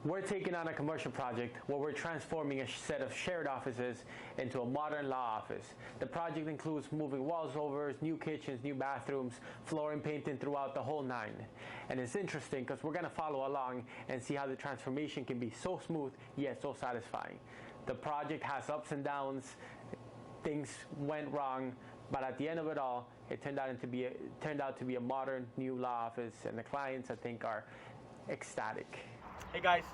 We're taking on a commercial project where we're transforming a set of shared offices into a modern law office. The project includes moving walls over, new kitchens, new bathrooms, flooring, painting throughout the whole nine. And it's interesting because we're going to follow along and see how the transformation can be so smooth yet so satisfying. The project has ups and downs, things went wrong, but at the end of it all, it turned out to be a modern new law office, and the clients, I think, are ecstatic. Hey guys,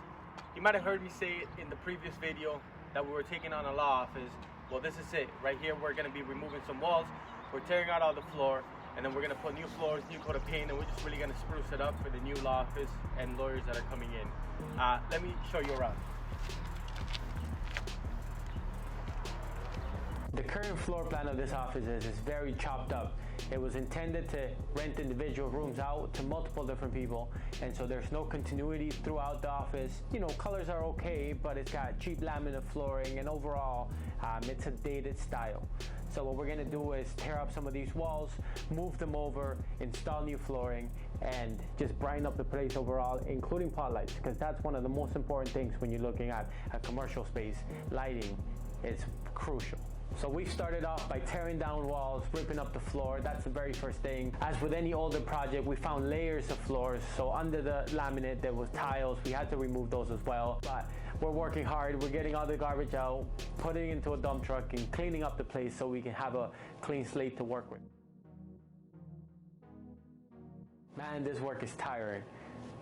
you might have heard me say it in the previous video that we were taking on a law office. Well, this is it. Right here, we're going to be removing some walls. We're tearing out all the floor, and then we're going to put new floors, new coat of paint, and we're just really going to spruce it up for the new law office and lawyers that are coming in. Let me show you around. The current floor plan of this office is very chopped up. It was intended to rent individual rooms out to multiple different people, and so there's no continuity throughout the office. You know, colors are okay, but it's got cheap laminate flooring, and overall, it's a dated style. So what we're gonna do is tear up some of these walls, move them over, install new flooring, and just brighten up the place overall, including pot lights, because that's one of the most important things when you're looking at a commercial space. Lighting is crucial. So we started off by tearing down walls, ripping up the floor. That's the very first thing. As with any older project, we found layers of floors. So under the laminate, there was tiles. We had to remove those as well. But we're working hard. We're getting all the garbage out, putting it into a dump truck, and cleaning up the place so we can have a clean slate to work with. Man, this work is tiring.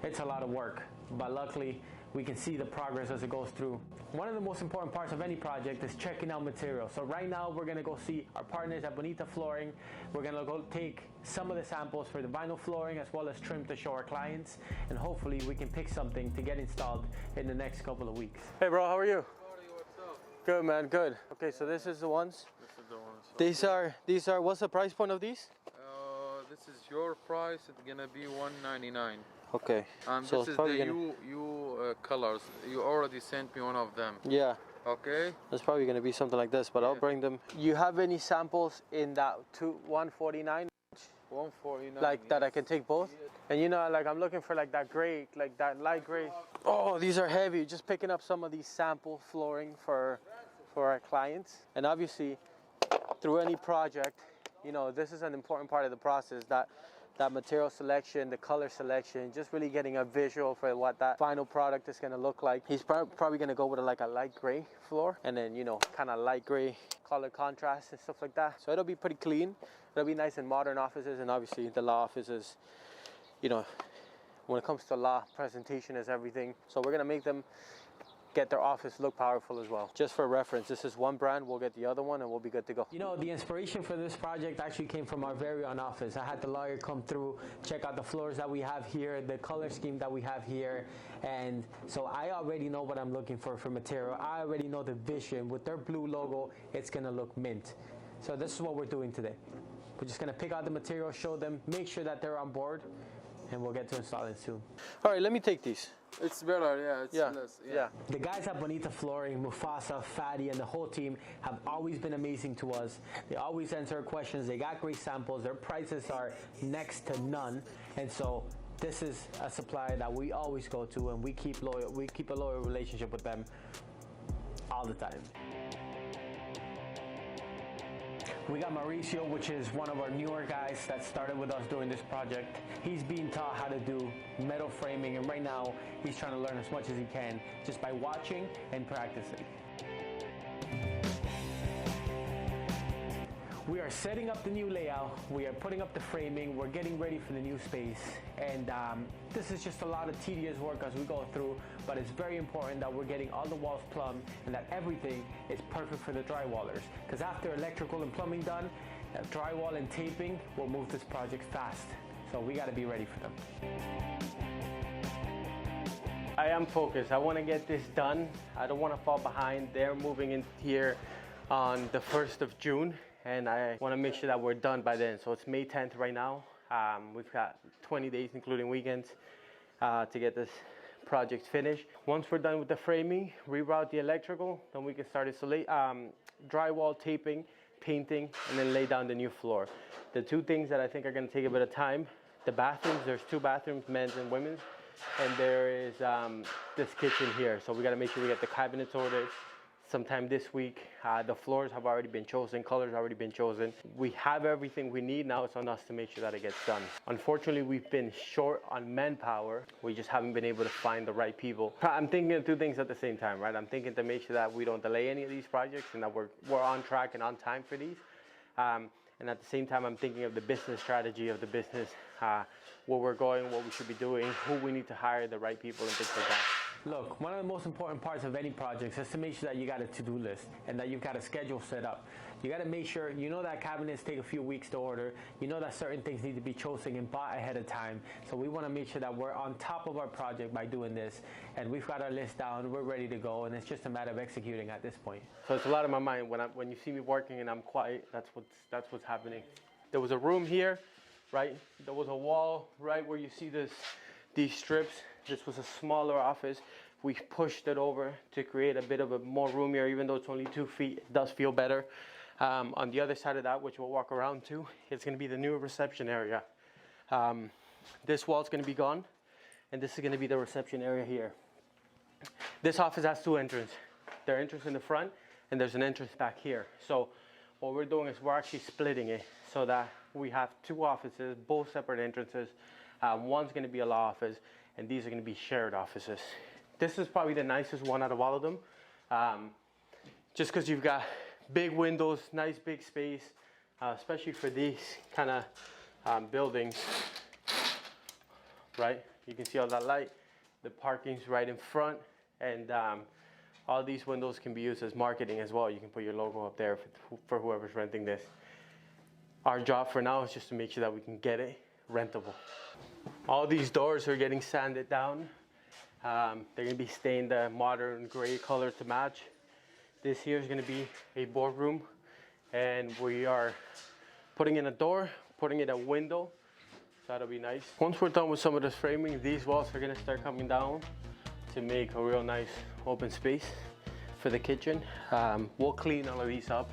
It's a lot of work, but luckily, we can see the progress as it goes through. One of the most important parts of any project is checking out material. So right now we're gonna go see our partners at Bonita Flooring. We're gonna go take some of the samples for the vinyl flooring as well as trim to show our clients, and hopefully we can pick something to get installed in the next couple of weeks. Hey bro, how are you? What's up? Good man, good. Okay, so this is the ones. This is the ones. These are. What's the price point of these? This is your price. It's gonna be $199. Okay. And so this is the colors. You already sent me one of them. Yeah. Okay. It's probably gonna be something like this, but I'll bring them. You have any samples in that 149? 149. Like that I can take both? Yes. And you know, like I'm looking for like that gray, like that light gray. Oh, these are heavy. Just picking up some of these sample flooring for our clients. And obviously, through any project, you know, this is an important part of the process, that material selection, the color selection, just really getting a visual for what that final product is going to look like. He's probably going to go with like a light gray floor, and then, you know, kind of light gray color contrast and stuff like that. So it'll be pretty clean. It'll be nice in modern offices, and obviously the law offices, you know, when it comes to law, presentation is everything. So we're going to make them get their office look powerful as well. Just for reference, this is one brand, we'll get the other one and we'll be good to go. You know, the inspiration for this project actually came from our very own office. I had the lawyer come through, check out the floors that we have here, the color scheme that we have here, and so I already know what I'm looking for material. I already know the vision. With their blue logo, it's gonna look mint. So this is what we're doing today. We're just gonna pick out the material, show them, make sure that they're on board, and we'll get to install it soon. All right, let me take these. It's better, yeah. It's less, yeah. The guys at Bonita Flooring, Mufasa, Fadi, and the whole team have always been amazing to us. They always answer our questions. They got great samples. Their prices are next to none, and so this is a supplier that we always go to, and we keep a loyal relationship with them all the time. We got Mauricio, which is one of our newer guys that started with us doing this project. He's being taught how to do metal framing, and right now he's trying to learn as much as he can just by watching and practicing. We are setting up the new layout, we are putting up the framing, we're getting ready for the new space, and this is just a lot of tedious work as we go through, but it's very important that we're getting all the walls plumbed and that everything is perfect for the drywallers, because after electrical and plumbing done, drywall and taping will move this project fast, so we got to be ready for them. I am focused. I want to get this done. I don't want to fall behind. They're moving in here on the 1st of June. And I want to make sure that we're done by then. So it's May 10th right now. We've got 20 days, including weekends, to get this project finished. Once we're done with the framing, reroute the electrical, then we can start drywall, taping, painting, and then lay down the new floor. The two things that I think are going to take a bit of time, the bathrooms, there's 2 bathrooms, men's and women's. and there is this kitchen here. So we got to make sure we get the cabinets ordered sometime this week. The floors have already been chosen, colors already been chosen. We have everything we need. Now it's on us to make sure that it gets done. Unfortunately, we've been short on manpower. We just haven't been able to find the right people. I'm thinking of two things at the same time, right? I'm thinking to make sure that we don't delay any of these projects and that we're on track and on time for these. And at the same time, I'm thinking of the business strategy of the business, where we're going, what we should be doing, who we need to hire, the right people, and things like that. Look, one of the most important parts of any project is to make sure that you got a to-do list and that you've got a schedule set up. You got to make sure, you know that cabinets take a few weeks to order. You know that certain things need to be chosen and bought ahead of time. So we want to make sure that we're on top of our project by doing this. And we've got our list down, we're ready to go, and it's just a matter of executing at this point. So it's a lot on my mind. When you see me working and I'm quiet, that's what's happening. There was a room here, right? There was a wall right where you see these strips. This was a smaller office. We pushed it over to create a bit of a more roomier, even though it's only 2 feet, it does feel better. On the other side of that, which we'll walk around to, it's gonna be the new reception area. This wall's gonna be gone, and this is gonna be the reception area here. This office has 2 entrances. There's an entrance in the front, and there's an entrance back here. So what we're doing is we're actually splitting it so that we have 2 offices, both separate entrances. One's gonna be a law office, and these are gonna be shared offices. This is probably the nicest one out of all of them, just because you've got big windows, nice big space, especially for these kind of buildings, right? You can see all that light. The parking's right in front, and all these windows can be used as marketing as well. You can put your logo up there for whoever's renting this. Our job for now is just to make sure that we can get it rentable. All these doors are getting sanded down. They're gonna be stained a modern gray color to match. This here is gonna be a boardroom, and we are putting in a door, putting in a window, so that'll be nice. Once we're done with some of this framing, these walls are gonna start coming down to make a real nice open space for the kitchen. We'll clean all of these up.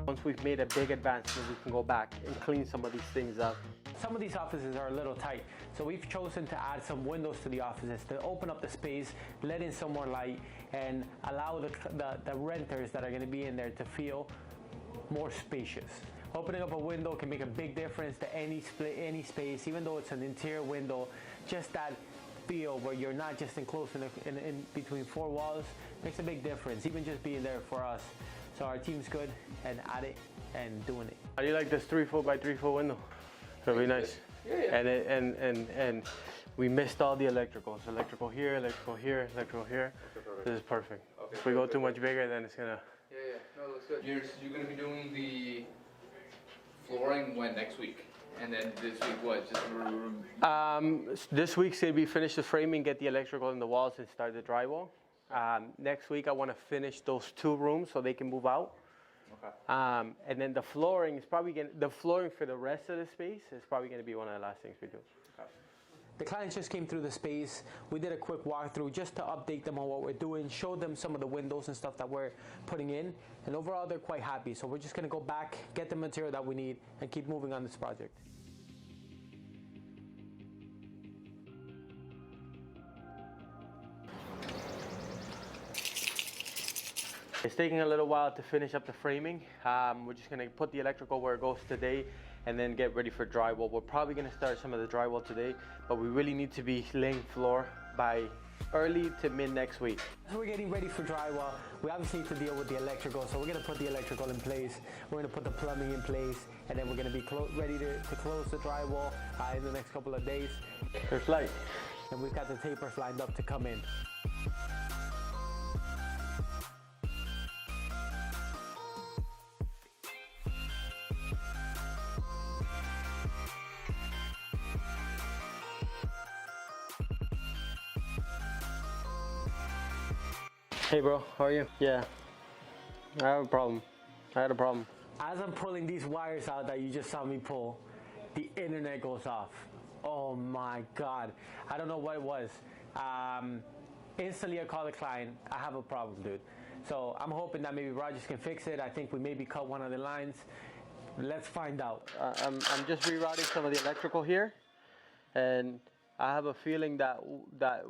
Once we've made a big advancement, we can go back and clean some of these things up. Some of these offices are a little tight, so we've chosen to add some windows to the offices to open up the space, let in some more light, and allow the renters that are going to be in there to feel more spacious. Opening up a window can make a big difference to any space, even though it's an interior window. Just that feel where you're not just enclosed in between 4 walls makes a big difference, even just being there for us. So our team's good and at it and doing it. How do you like this 3 foot by 3 foot window? Really nice. Yeah. And we missed all the electricals. Electrical here, electrical here, electrical here. Okay, This is perfect. Okay, If we go too much bigger, then it's gonna. Yeah, no, it looks good. You're gonna be doing the flooring when next week, and then this week what? Just This week's gonna be finish the framing, get the electrical in the walls, and start the drywall. Next week I want to finish those 2 rooms so they can move out. Okay. And then the flooring is probably the flooring for the rest of the space is probably gonna be one of the last things we do. Okay. The clients just came through the space. We did a quick walkthrough just to update them on what we're doing, show them some of the windows and stuff that we're putting in, and overall they're quite happy. So we're just gonna go back, get the material that we need, and keep moving on this project. It's taking a little while to finish up the framing. We're just gonna put the electrical where it goes today and then get ready for drywall. We're probably gonna start some of the drywall today, but we really need to be laying floor by early to mid next week. As we're getting ready for drywall, we obviously need to deal with the electrical, so we're gonna put the electrical in place, we're gonna put the plumbing in place, and then we're gonna be ready to close the drywall in the next couple of days. There's light. And we've got the tapers lined up to come in. Hey bro, how are you? Yeah, I have a problem. I had a problem. As I'm pulling these wires out that you just saw me pull, the internet goes off. Oh my God. I don't know what it was. Instantly I call the client, I have a problem, dude. So I'm hoping that maybe Rogers can fix it. I think we maybe cut one of the lines. Let's find out. I'm just rerouting some of the electrical here, and I have a feeling that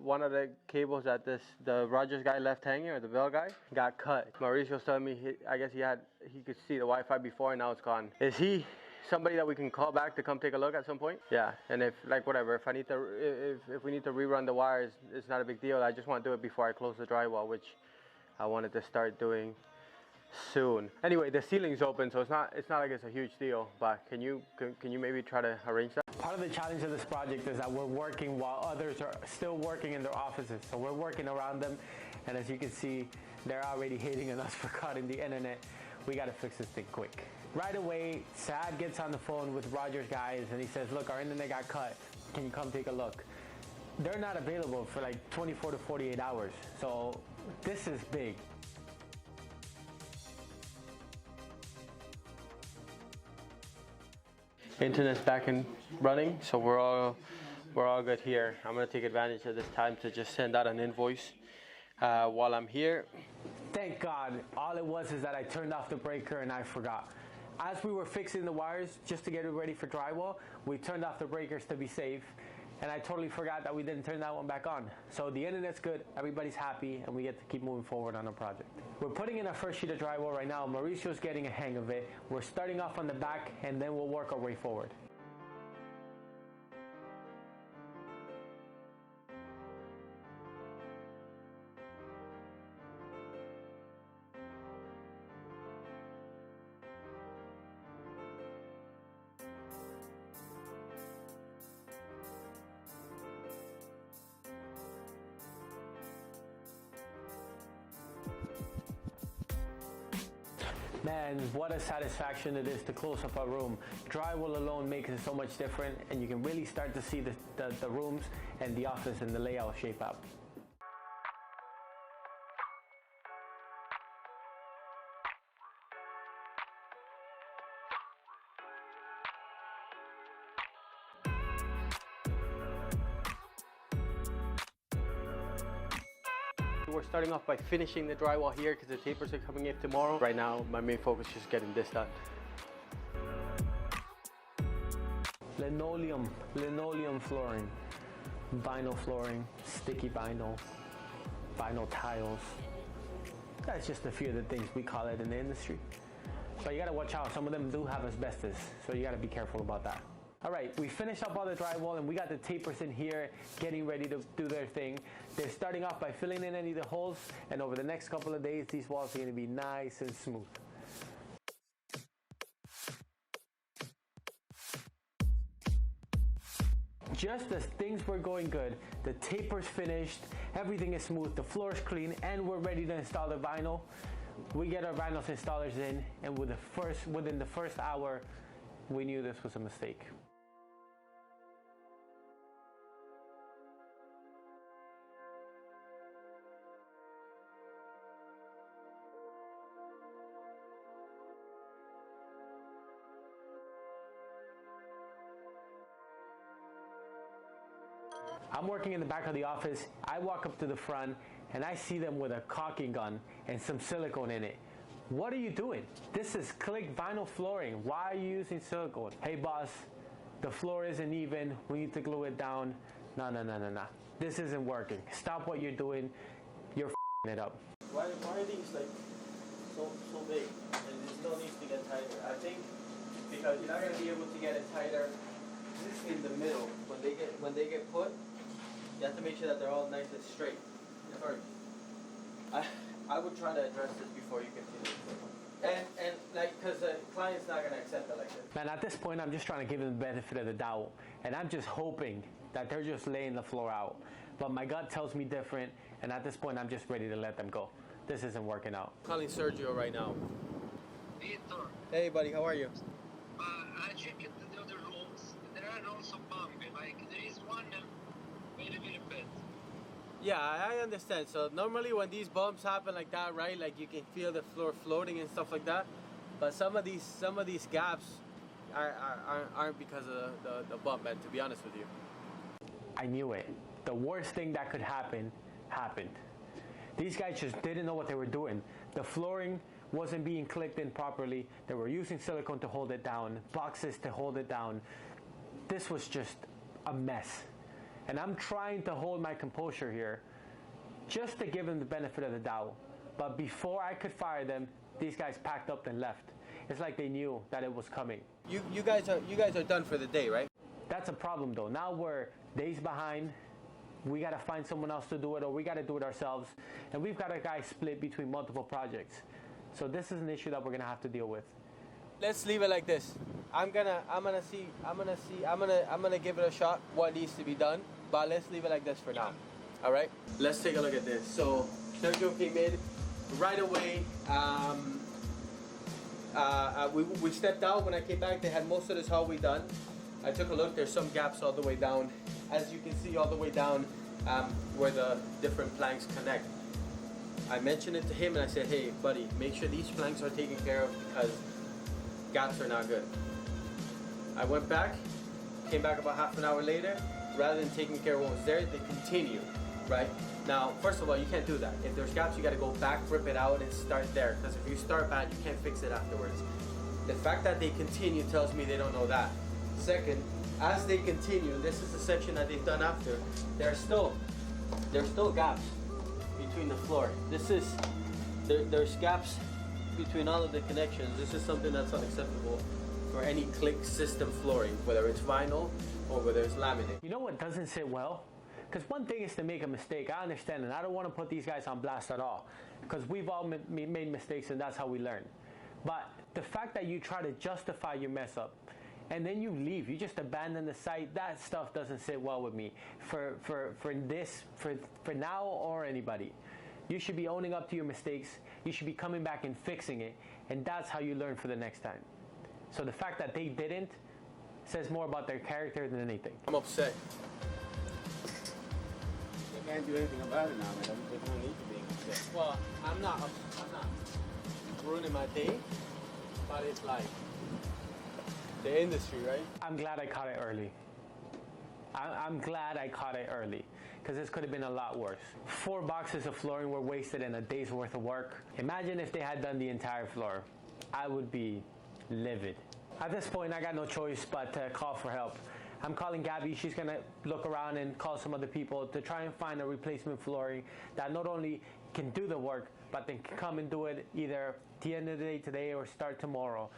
one of the cables that the Rogers guy left hanging, or the Bell guy, got cut. Mauricio's telling me I guess he could see the Wi-Fi before and now it's gone. Is he somebody that we can call back to come take a look at some point? Yeah, and if like whatever, if we need to rerun the wires, it's not a big deal. I just want to do it before I close the drywall, which I wanted to start doing soon. Anyway, the ceiling's open, so it's not like it's a huge deal. But can you maybe try to arrange that? Part of the challenge of this project is that we're working while others are still working in their offices. So we're working around them, and as you can see, they're already hating on us for cutting the internet. We got to fix this thing quick. Right away, Saad gets on the phone with Rogers guys, and he says, look, our internet got cut. Can you come take a look? They're not available for like 24 to 48 hours. So this is big. Internet's back and running, so we're all good here. I'm gonna take advantage of this time to just send out an invoice while I'm here. Thank God. All it was is that I turned off the breaker and I forgot. As we were fixing the wires just to get it ready for drywall, we turned off the breakers to be safe, and I totally forgot that we didn't turn that one back on. So the internet's good, everybody's happy, and we get to keep moving forward on our project. We're putting in our first sheet of drywall right now. Mauricio's getting a hang of it. We're starting off on the back, and then we'll work our way forward. Man, what a satisfaction it is to close up a room. Drywall alone makes it so much different, and you can really start to see the rooms and the office and the layout shape up. We're starting off by finishing the drywall here because the tapers are coming in tomorrow. Right now, my main focus is just getting this done. Linoleum flooring, vinyl flooring, sticky vinyl tiles. That's just a few of the things we call it in the industry. But you gotta watch out, some of them do have asbestos, so you gotta be careful about that. All right, we finished up all the drywall and we got the tapers in here getting ready to do their thing. They're starting off by filling in any of the holes, and over the next couple of days, these walls are gonna be nice and smooth. Just as things were going good, the tapers finished, everything is smooth, the floor is clean, and we're ready to install the vinyl. We get our vinyl installers in, and within the first hour, we knew this was a mistake. I'm working in the back of the office. I walk up to the front and I see them with a caulking gun and some silicone in it. What are you doing? This is click vinyl flooring. Why are you using silicone? Hey boss, the floor isn't even. We need to glue it down. No. This isn't working. Stop what you're doing. You're f***ing it up. Why are these like so big and it still needs to get tighter? I think because you're not going to be able to get it tighter in the middle. When they get put, you have to make sure that they're all nice and straight. Sorry. I would try to address this before you continue. And like, because the client's not going to accept it like this. Man, at this point, I'm just trying to give them the benefit of the doubt. And I'm just hoping that they're just laying the floor out. But my gut tells me different. And at this point, I'm just ready to let them go. This isn't working out. I'm calling Sergio right now. Victor, Hey, buddy, how are you? I checked the other rooms. There are also bumpy. Like, there is one very, very bad. Yeah, I understand. So normally when these bumps happen like that, right? Like you can feel the floor floating and stuff like that. But some of these gaps aren't because of the bump, man, to be honest with you. I knew it. The worst thing that could happen happened. These guys just didn't know what they were doing. The flooring wasn't being clicked in properly. They were using silicone to hold it down, boxes to hold it down. This was just a mess. And I'm trying to hold my composure here just to give them the benefit of the doubt. But before I could fire them, these guys packed up and left. It's like they knew that it was coming. You guys are done for the day, right? That's a problem though. Now we're days behind. We got to find someone else to do it, or we got to do it ourselves. And we've got a guy split between multiple projects. So this is an issue that we're going to have to deal with. Let's leave it like this. I'm gonna give it a shot what needs to be done, but let's leave it like this for now. All right, let's take a look at this. So Sergio came in right away. We stepped out. When I came back, they had most of this hallway done. I took a look. There's some gaps all the way down, as you can see, all the way down where the different planks connect. I mentioned it to him and I said, hey buddy, make sure these planks are taken care of because gaps are not good. I went back, came back about half an hour later. Rather than taking care of what was there, they continue, right? Now, first of all, you can't do that. If there's gaps, you gotta go back, rip it out, and start there. Because if you start bad, you can't fix it afterwards. The fact that they continue tells me they don't know that. Second, as they continue, this is the section that they've done after, there's still gaps between the floor. There's gaps between all of the connections. This is something that's unacceptable for any click system flooring, whether it's vinyl or whether it's laminate. You know what doesn't sit well? Because one thing is to make a mistake. I understand, and I don't want to put these guys on blast at all. Because we've all made mistakes, and that's how we learn. But the fact that you try to justify your mess up, and then you leave, you just abandon the site, that stuff doesn't sit well with me. For now or anybody. You should be owning up to your mistakes. You should be coming back and fixing it. And that's how you learn for the next time. So the fact that they didn't says more about their character than anything. I'm upset. They can't do anything about it now, man. There's no need for being upset. Well, I'm not ruining my day, but it's like the industry, right? I'm glad I caught it early. I'm glad I caught it early, because this could have been a lot worse. 4 boxes of flooring were wasted in a day's worth of work. Imagine if they had done the entire floor. I would be livid. At this point, I got no choice but to call for help. I'm calling Gabby. She's gonna look around and call some other people to try and find a replacement flooring that not only can do the work, but then can come and do it either at the end of the day today or start tomorrow.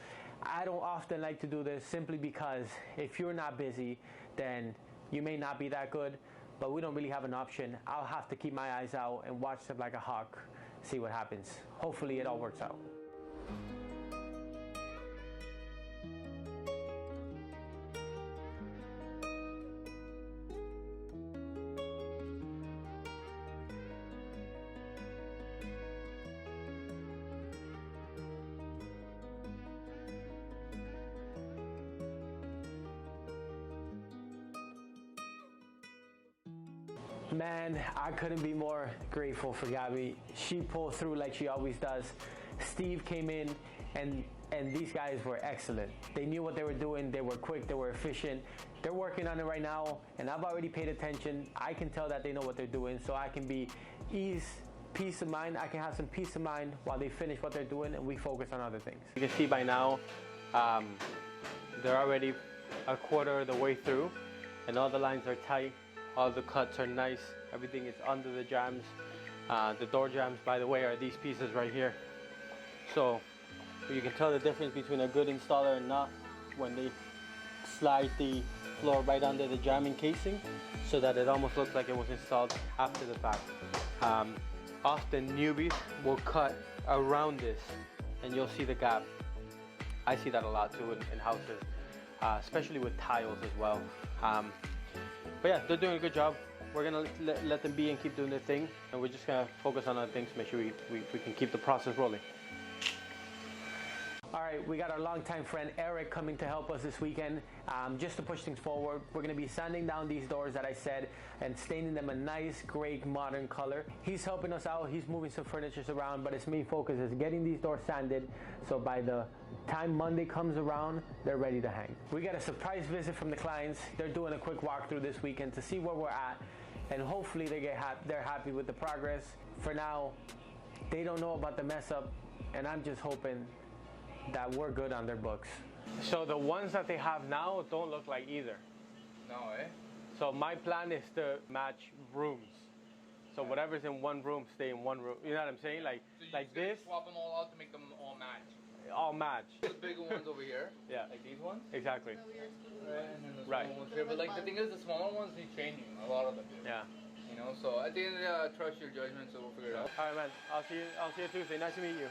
I don't often like to do this simply because if you're not busy, then you may not be that good, but we don't really have an option. I'll have to keep my eyes out and watch them like a hawk, see what happens. Hopefully it all works out. Man, I couldn't be more grateful for Gabby. She pulled through like she always does. Steve came in and these guys were excellent. They knew what they were doing. They were quick. They were efficient. They're working on it right now, and I've already paid attention. I can tell that they know what they're doing, so I can be peace of mind. I can have some peace of mind while they finish what they're doing and we focus on other things. You can see by now, they're already a quarter of the way through, and all the lines are tight. All the cuts are nice. Everything is under the jambs. The door jambs, by the way, are these pieces right here. So you can tell the difference between a good installer and not when they slide the floor right under the jamming casing so that it almost looks like it was installed after the fact. Often newbies will cut around this and you'll see the gap. I see that a lot too in houses, especially with tiles as well. But yeah, they're doing a good job. We're gonna let them be and keep doing their thing, and we're just gonna focus on other things to make sure we can keep the process rolling. All right, we got our longtime friend Eric coming to help us this weekend. Just to push things forward, we're gonna be sanding down these doors that I said and staining them a nice, great, modern color. He's helping us out. He's moving some furniture around, but his main focus is getting these doors sanded, so by the time Monday comes around, they're ready to hang. We got a surprise visit from the clients. They're doing a quick walkthrough this weekend to see where we're at, and hopefully they're happy with the progress. For now, they don't know about the mess up, and I'm just hoping that we're good on their books. So the ones that they have now don't look like either. No, eh? So my plan is to match rooms. So whatever's in one room, stay in one room. You know what I'm saying? Like So like this, swap them all out to make them all match. all match. The bigger ones over here. Yeah. Like these ones. Exactly. Right. And then the Right. small ones here. But like the thing is, the smaller ones need changing. A lot of them do. Yeah. You know. So at the end of the day, trust your judgment. So we'll figure it out. All right, man. I'll see you Tuesday. Nice to meet you.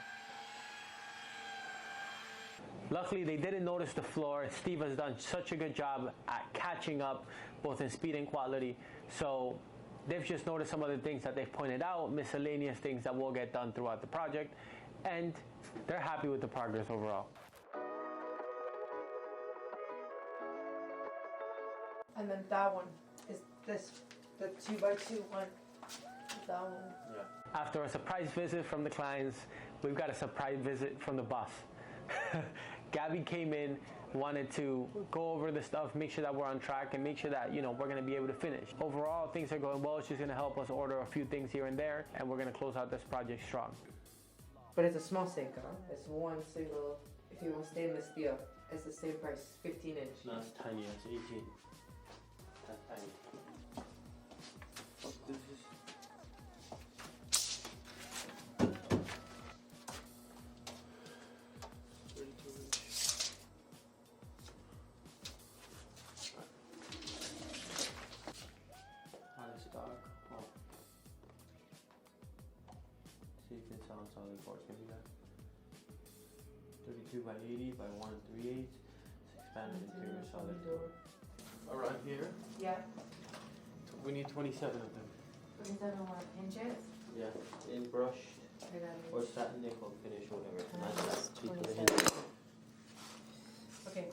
Luckily, they didn't notice the floor. Steve has done such a good job at catching up, both in speed and quality. So they've just noticed some of the things that they've pointed out, miscellaneous things that will get done throughout the project, and they're happy with the progress overall. And then that one is this, the 2x2 one. That one. Yeah. After a surprise visit from the clients, we've got a surprise visit from the boss. Gabby came in, wanted to go over the stuff, make sure that we're on track, and make sure that, you know, we're going to be able to finish. Overall, things are going well. She's going to help us order a few things here and there, and we're going to close out this project strong. But it's a small sink, huh? It's one single. If you want stainless steel, it's the same price, 15 inch. No, it's tiny. It's 18. That's tiny. What this is? Stock. Oh. See if it's on solid boards. Give me that. 32 by 80 by 1 3/8. Expanded interior solid door. Around here, Yeah. we need 27 of them. 27 what? Inches? Yeah, in brush I got it. or satin nickel finish, whatever. Not that. Keep it 27. in. Okay.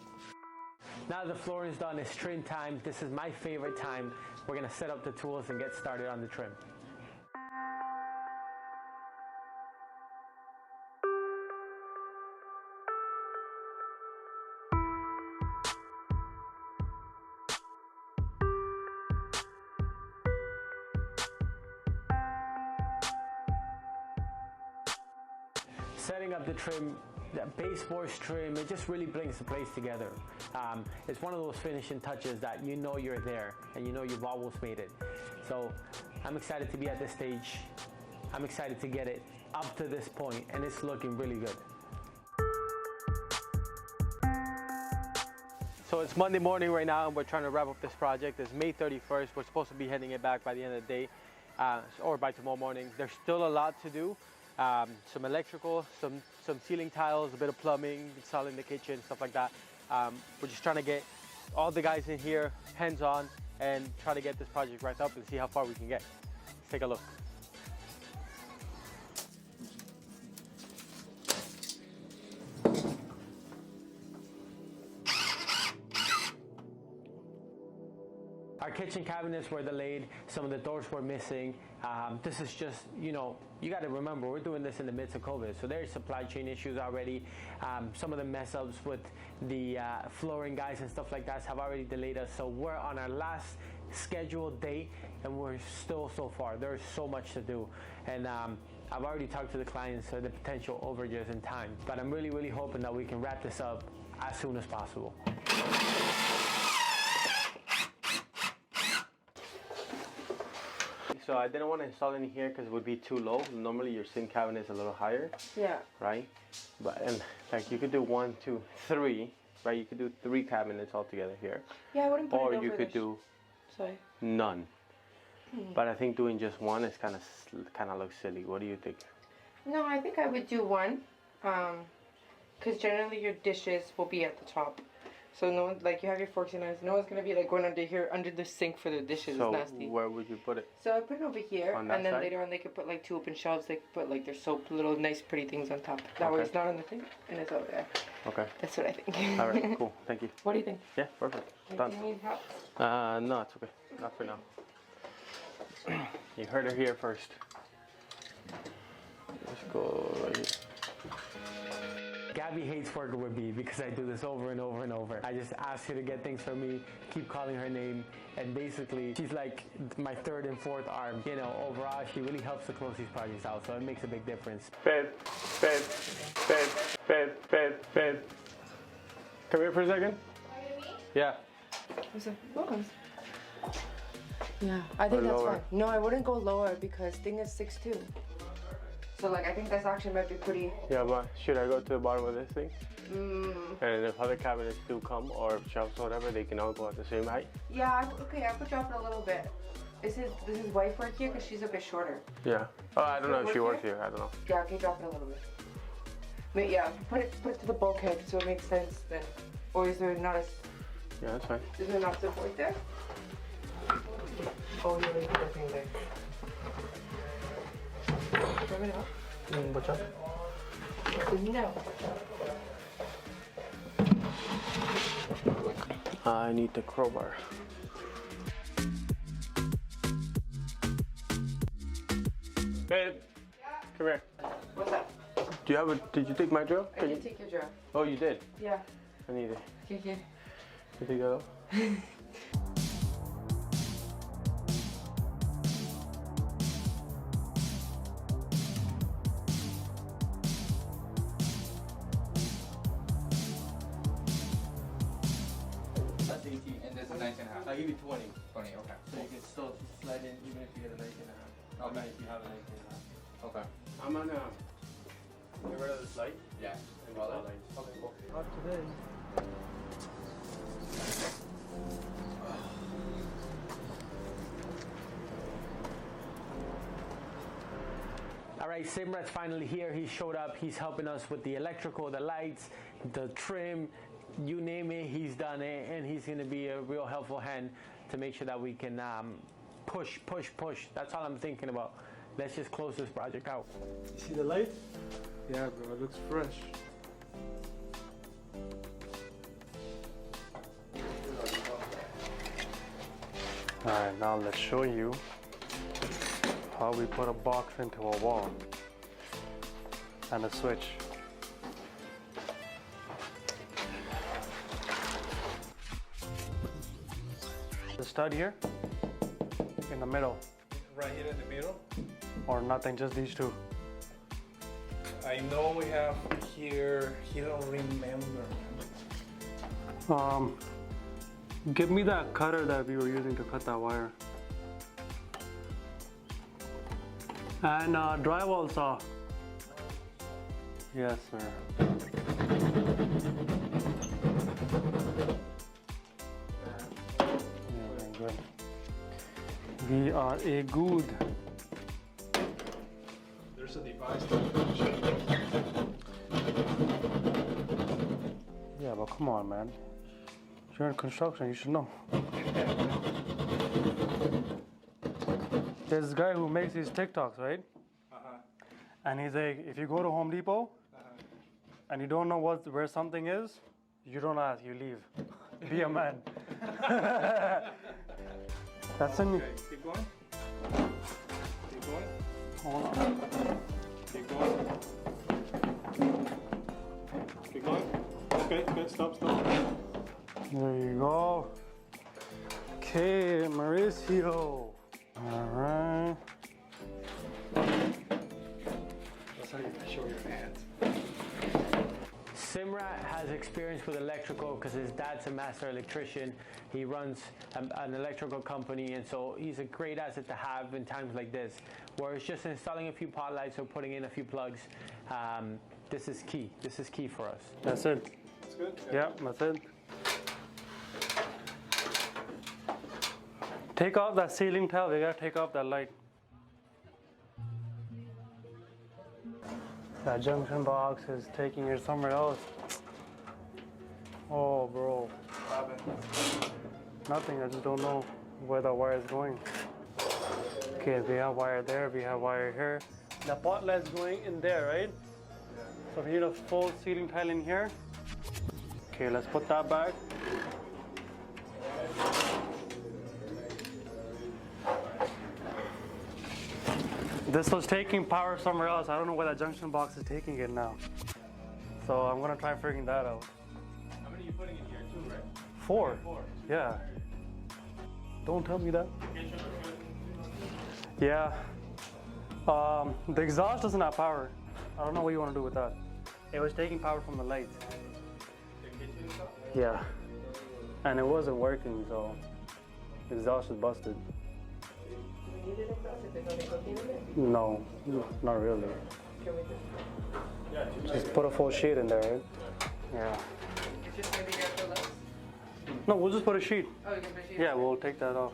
Now the flooring is done, it's trim time. This is my favorite time. We're gonna set up the tools and get started on the trim. Setting up the trim, that baseboards trim, it just really brings the place together. It's one of those finishing touches that you know you're there and you know you've almost made it. So I'm excited to be at this stage. I'm excited to get it up to this point, and it's looking really good. So it's Monday morning right now, and we're trying to wrap up this project. It's May 31st. We're supposed to be heading it back by the end of the day, or by tomorrow morning. There's still a lot to do. Some electrical, some ceiling tiles, a bit of plumbing, installing the kitchen, stuff like that. We're just trying to get all the guys in here hands-on and try to get this project wrapped up and see how far we can get. Let's take a look. Our kitchen cabinets were delayed, some of the doors were missing. This is just, you know, you got to remember, we're doing this in the midst of COVID, so there's supply chain issues already. Some of the mess ups with the flooring guys and stuff like that have already delayed us, so we're on our last scheduled date and we're still so far. There's so much to do, and I've already talked to the clients for the potential overages in time, but I'm really, really hoping that we can wrap this up as soon as possible. So I didn't want to install any here because it would be too low. Normally your sink cabinet is a little higher, Yeah. right? But and like you could do 1, 2, 3, right? You could do 3 cabinets all together here, Yeah, I wouldn't put or it over you could do Sorry. none. But I think doing just one is kind of looks silly. What do you think? No, I think I would do one. Because generally your dishes will be at the top. So no one, like you have your forks and knives, no one's gonna be like going under here, under the sink for the dishes. So It's nasty. where would you put it? So I put it over here, On that and then side? later on they could put like 2 open shelves. They could put like their soap, little nice pretty things on top. That way Okay. it's not on the thing, and it's over there. Okay. That's what I think. All right. Cool. Thank you. What do you think? Yeah. Perfect. Do Done. you need help? No, it's okay. Not for now. You heard her here first. Let's go right here. Gabby hates working with me because I do this over and over and over. I just ask her to get things for me, keep calling her name, and basically she's like my 3rd and 4th arm. You know, overall she really helps to close these projects out, so it makes a big difference. Fed. Come here for a second. Yeah. What's up? What? Yeah, I think Or that's lower? fine. No, I wouldn't go lower because thing is 6'2". So like I think that's actually might be pretty. Yeah, but should I go to the bottom of this thing? And if other cabinets do come, or if shelves or whatever, they can all go at the same height? Yeah, okay, I could drop it a little bit. This is wife work here because she's a bit shorter. Yeah. Oh, I don't know if she Work works here. I don't know. Yeah, okay, drop it a little bit. But yeah, put it to the bulkhead so it makes sense then. Or is there not a? Yeah, that's fine. Is there not support there? Oh, you're leaving the thing there. Drop it out. What's up? No. I need the crowbar. Babe, come here. What's up? Do you have a? Did you take my drill? I did take your drill. Oh, you did. Yeah. I need it. Okay. You take that off? That's 18, and this is 19 and a half. I'll give you 20. 20, okay. So you can still slide in even if you get a 19 and a half. Okay. If you have a 19 and a half. Okay. I'm gonna get rid of this light. Yeah. And all that light. Okay, cool. Not today. All right, Simrat's finally here. He showed up. He's helping us with the electrical, the lights, the trim, you name it, he's done it. And he's going to be a real helpful hand to make sure that we can push. That's all I'm thinking about. Let's just close this project out. You see the light? Yeah, bro, it looks fresh. Alright, now let's show you how we put a box into a wall and a switch. The stud here in the middle, Right here in the middle. or nothing, just these two. I know we have here, he don't remember. Give me that cutter that we were using to cut that wire. And drywall saw. Yes, sir. Yeah, good. We are a good. There's a device that Yeah, but come on, man. You're in construction, you should know. There's this guy who makes these TikToks, right? And he's like, if you go to Home Depot and you don't know where something is, you don't ask, you leave. Be a man. That's in. Okay, keep going. Keep going. Hold on. Keep going. Keep going. Okay, good. Stop. There you go. Okay, Mauricio. All right. That's how you show your hands. Simrat has experience with electrical because his dad's a master electrician. He runs an electrical company, and so he's a great asset to have in times like this, where it's just installing a few pot lights or putting in a few plugs. This is key. This is key for us. That's it. That's good. Yeah, that's it. Take off that ceiling tile. We gotta take off that light. That junction box is taking it somewhere else. Oh, bro. Nothing. I just don't know where the wire is going. Okay, we have wire there. We have wire here. The pot light's going in there, right? So we need a full ceiling tile in here. Okay, let's put that back. This was taking power somewhere else. I don't know where that junction box is taking it now. So I'm gonna try figuring that out. How many are you putting in here? 2, right? 4. 4. Yeah. Don't tell me that. Yeah. The exhaust doesn't have power. I don't know what you want to do with that. It was taking power from the lights. The kitchen stuff? Yeah. And it wasn't working, so Exhaust is busted. Do we need an exhaust if there's no nicotine in it? No, not really. Can we just... Just put a full sheet in there, right? Yeah. It's just gonna be there for less? No, we'll just put a sheet. Oh, you can put a sheet? Yeah, we'll take that off.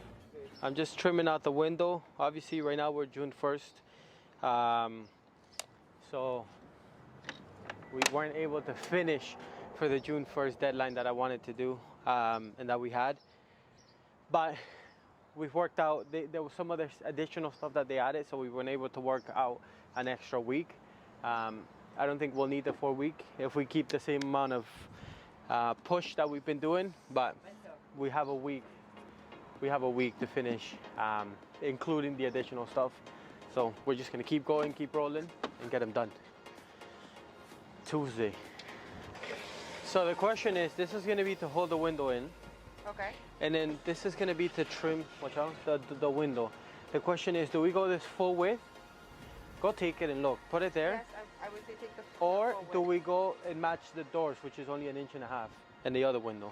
I'm just trimming out the window. Obviously, right now we're June 1st. So we weren't able to finish for the June 1st deadline that I wanted to do and that we had. But we've worked out, there was some other additional stuff that they added, so we weren't able to work out an extra week. I don't think we'll need the 4 week if we keep the same amount of push that we've been doing, but we have a week. We have a week to finish, including the additional stuff. So we're just gonna keep going, keep rolling, and get them done. Tuesday. So the question is, this is gonna be to hold the window in. Okay. And then this is gonna be to trim, watch out, the window. The question is, do we go this full width? Go take it and look, put it there. Yes, I would say take the Or full do width. we go and match the doors, which is only 1.5 inches, and the other window?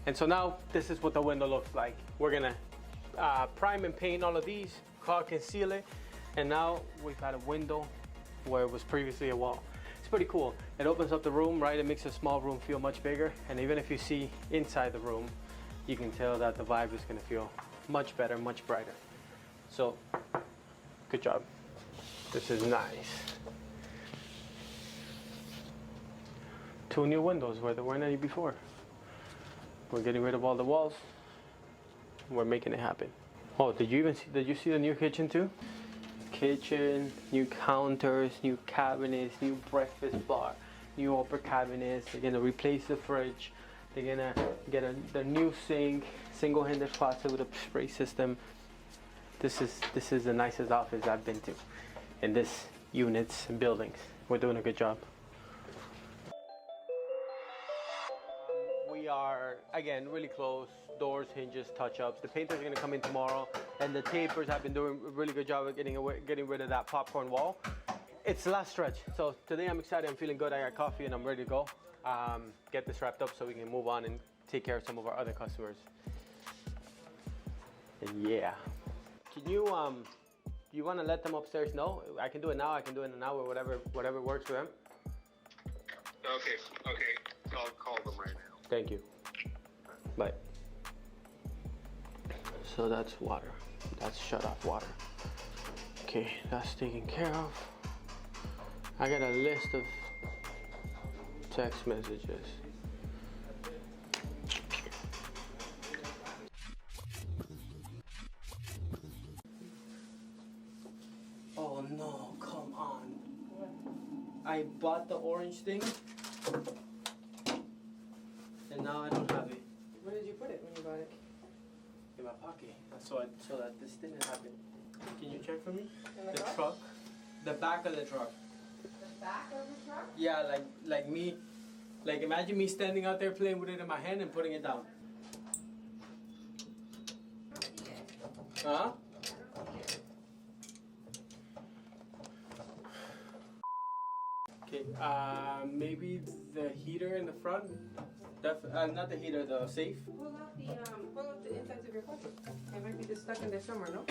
And so now this is what the window looks like. We're gonna prime and paint all of these, caulk and seal it, and now we've got a window where it was previously a wall. It's pretty cool. It opens up the room, right? It makes a small room feel much bigger, and even if you see inside the room, you can tell that the vibe is gonna feel much better, much brighter. So, good job. This is nice. 2 new windows where there weren't any before. We're getting rid of all the walls. We're making it happen. Oh, did you see the new kitchen too? Kitchen, new counters, new cabinets, new breakfast bar, new upper cabinets. They're gonna replace the fridge. They're gonna get the new sink, single-handed faucet with a spray system. This is the nicest office I've been to in this units and buildings. We're doing a good job. We are, again, really close. Doors, hinges, touch-ups. The painter's gonna come in tomorrow, and the tapers have been doing a really good job of getting rid of that popcorn wall. It's the last stretch, so today I'm excited. I'm feeling good. I got coffee and I'm ready to go. Get this wrapped up so we can move on and take care of some of our other customers. And yeah, can you you want to let them upstairs know? I can do it now. I can do it in an hour. Whatever works for them. Okay. I'll call them right now. Thank you. Bye. So that's water. That's shut off water. Okay, that's taken care of. I got a list of text messages. Oh no, come on. I bought the orange thing. And now I don't have it. Where did you put it when you bought it? In my pocket. So that this didn't happen. Can you check for me? In The car? truck. The back of the truck. The back of the truck? Yeah, like me. Like imagine me standing out there playing with it in my hand and putting it down. Huh? Okay, maybe the heater in the front. Not the heater, the safe. Pull out the insides of your pockets. It might be just stuck in there somewhere, no?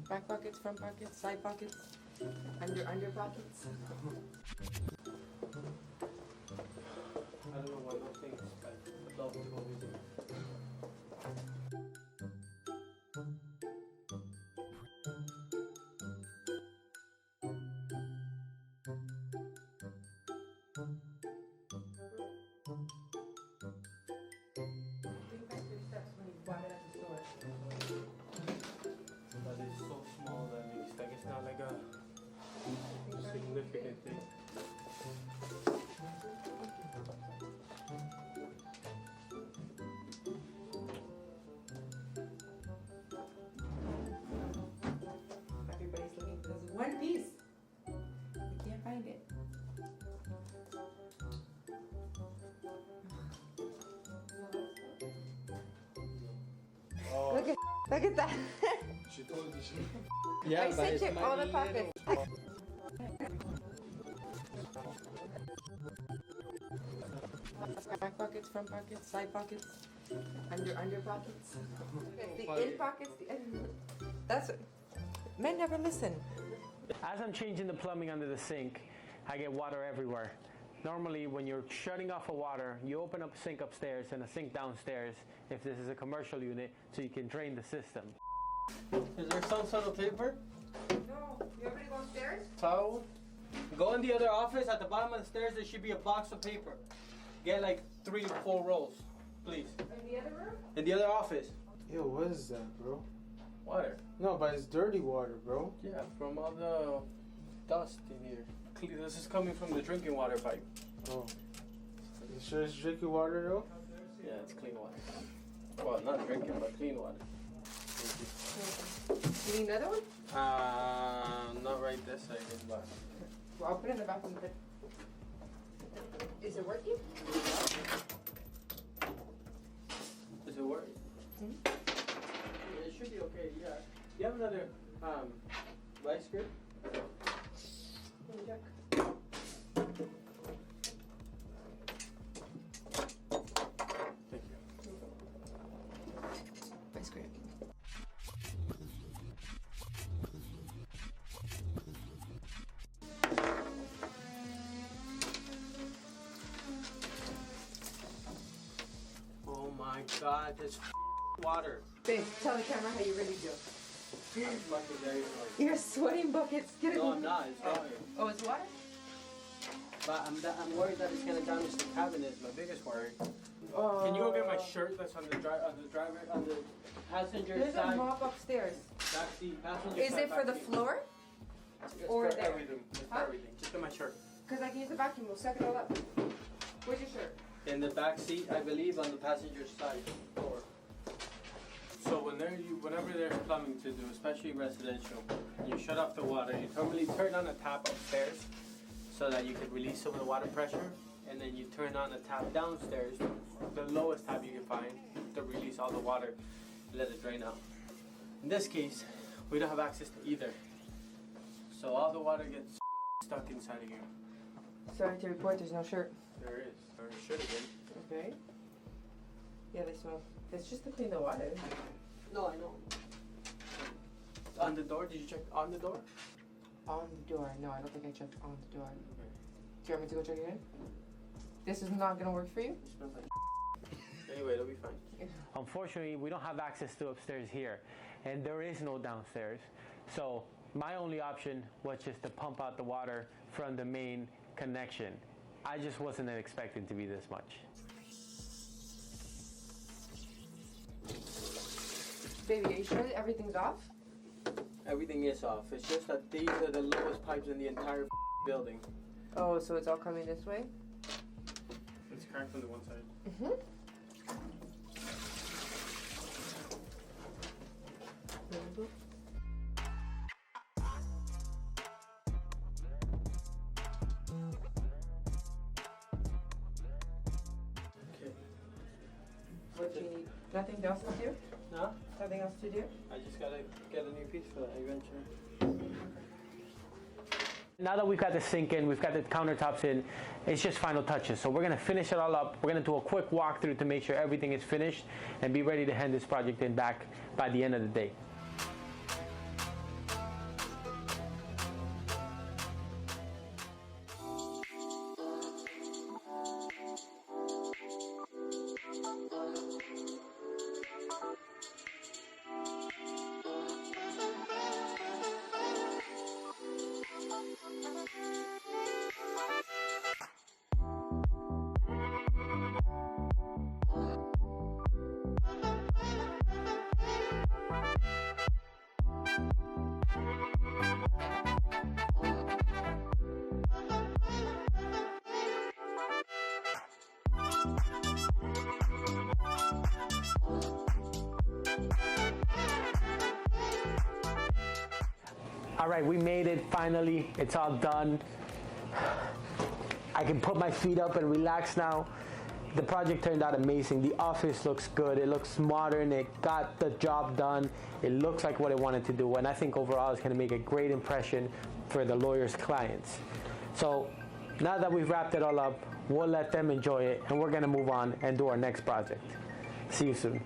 Back pockets, front pockets, side pockets, under pockets. I don't know why those things like love to go with it. Think back 3 steps when you bought it at the store. But it's so small that it's not like a significant thing. Everybody's looking for this one piece. You can't find it. Oh, Look at that. She told you she. yeah, I said check all the pockets. Back pockets, front pockets, side pockets, under pockets. The in pockets, the end. That's men never listen. As I'm changing the plumbing under the sink, I get water everywhere. Normally, when you're shutting off a water, you open up a sink upstairs and a sink downstairs if this is a commercial unit, so you can drain the system. is there some sort of paper? No, you ever go upstairs? Towel? Go in the other office. At the bottom of the stairs, there should be a box of paper. Get like 3 or 4 rolls, please. In the other room? In the other office. Yo, what is that, bro? Water. No, but it's dirty water, bro. Yeah, from all the dust in here. This is coming from the drinking water pipe. Oh. You sure it's drinking water, though? Yeah, it's clean water. Well, not drinking, but clean water. You need another one? Not right this second, but. Well, I'll put it in the bathroom. Is it working? Does it work? Mhm. Yeah, it should be okay, yeah. You have another vice grip? Let me check. Thank you. Ice cream. Oh my god, this water. Babe, tell the camera how you really do. I'm fucking very annoyed. You're sweating buckets. Get it. No, I'm not. It's water. Oh, it's water? But I'm worried that it's gonna damage the cabinet. My biggest worry. Oh. Can you go get my shirt that's on the passenger There's a side? mop upstairs. Backseat, passenger Is side, it for the backseat. floor? It's or for there? everything. It's for Huh? everything. Just get my shirt. Because I can use the vacuum. We'll suck it all up. Where's your shirt? In the back seat, I believe, on the passenger side door. So whenever there's plumbing to do, especially residential, you shut off the water. You normally turn on a tap upstairs so that you can release some of the water pressure, and then you turn on a tap downstairs, the lowest tap you can find, to release all the water, and let it drain out. In this case, we don't have access to either, so all the water gets stuck inside of here. Sorry to report, there's no shirt. There is, or should have been. Okay. Yeah, they smell. It's just to clean the water. No, I know. On the door, did you check on the door? On the door. No, I don't think I checked on the door. Do you want me to go check it in? This is not gonna work for you? It smells like anyway, it'll be fine. Unfortunately, we don't have access to upstairs here, and there is no downstairs. So my only option was just to pump out the water from the main connection. I just wasn't expecting to be this much. Baby, are you sure that everything's off? Everything is off. It's just that these are the lowest pipes in the entire building. Oh, so it's all coming this way? It's cracked on the one side. Mm-hmm. Okay. What do you need? Nothing else to do? No? Nothing else to do? I just gotta get a new piece for that eventually. Now that we've got the sink in, we've got the countertops in, it's just final touches. So we're gonna finish it all up. We're gonna do a quick walkthrough to make sure everything is finished and be ready to hand this project in back by the end of the day. All right, we made it finally. It's all done. I can put my feet up and relax now. The project turned out amazing. The office looks good. It looks modern. It got the job done. It looks like what I wanted to do. And I think overall it's gonna make a great impression for the lawyer's clients. So now that we've wrapped it all up, we'll let them enjoy it and we're gonna move on and do our next project. See you soon.